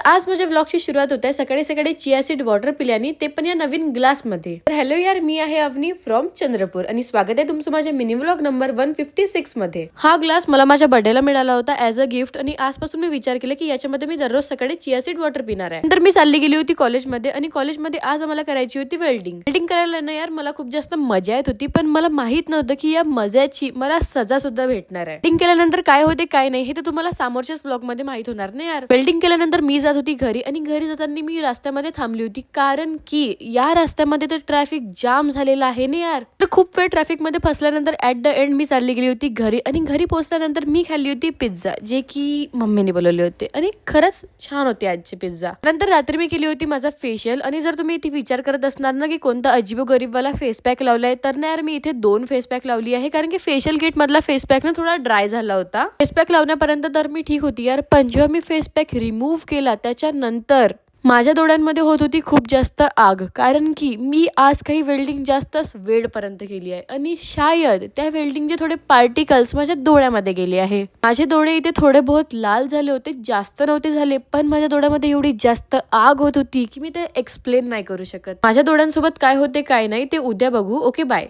आज माझ्या व्लॉगची सुरुवात होत आहे सकाळी सकाळी चिया सीड वॉटर पिल्याने, ते पण या नवीन ग्लास मध्ये। तर हॅलो यार, मी आहे अवनी फ्रॉम चंद्रपूर आणि स्वागत आहे तुमचं माझ्या मिनी व्लॉग नंबर 156 मध्ये। हा ग्लास मला माझ्या बर्थडेला मिळाला होता ऍज अ गिफ्ट आणि आजपासून मी विचार केला की याच्यामध्ये मी दररोज सकाळी चिया सीड वॉटर पिणार आहे। नंतर मी चालली गेली होती कॉलेजमध्ये आणि कॉलेजमध्ये आज आम्हाला करायची होती वेल्डिंग करायला ना यार मला खूप जास्त मजा येत होती, पण मला माहित नव्हतं की या मजाची मला सजा सुद्धा भेटणार आहे। वेल्डिंग केल्यानंतर काय होते काय नाही हे तर तुम्हाला समोरच्याच व्लॉग मध्ये माहित होणार नाही यार। वेल्डिंग केल्यानंतर मी जात होती घरी आणि घरी जाताना मी रस्त्यामध्ये थांबली होती, कारण की या रस्त्यामध्ये तर ट्रॅफिक जाम झालेला आहे ना यार। तर खूप वेळ ट्रॅफिक मध्ये फसल्यानंतर ऍट द एंड मी चालली गेली होती घरी आणि घरी पोहोचल्यानंतर मी खाल्ली होती पिझ्झा, जे की मम्मीने बोलवले होते आणि खरंच छान होते आजचे पिझ्झा। नंतर रात्री मी केली होती माझा फेशियल आणि जर तुम्ही इथे विचार करत असणार ना की कोणता अजीबो गरीब वाला फेस पॅक लावलाय, तर ना यार मी इथे 2 फेस पॅक लावली आहे, कारण की फेशियल किट मधला फेस पॅक ना थोडा ड्राय झाला होता। फेस पॅक लावण्यापर्यंत तर मी ठीक होती यार, पण जेव्हा मी फेस पॅक रिमूव्ह केला त्याच्यानंतर माझ्या डोळ्यांमध्ये होत होती खूप जास्त आग, कारण की मी आज काही वेल्डिंग जास्तच वेळपर्यंत केली आहे आणि शायद त्या वेल्डिंगचे थोडे पार्टिकल्स माझ्या डोळ्यामध्ये गेले आहे। माझे डोळे इथे थोडे बहुत लाल झाले होते, जास्त नव्हते झाले, पण माझ्या डोळ्यामध्ये एवढी जास्त आग होत होती की मी ते एक्सप्लेन नाही करू शकत। माझ्या डोळ्यांसोबत काय होते काय नाही ते उद्या बघू। Okay bye.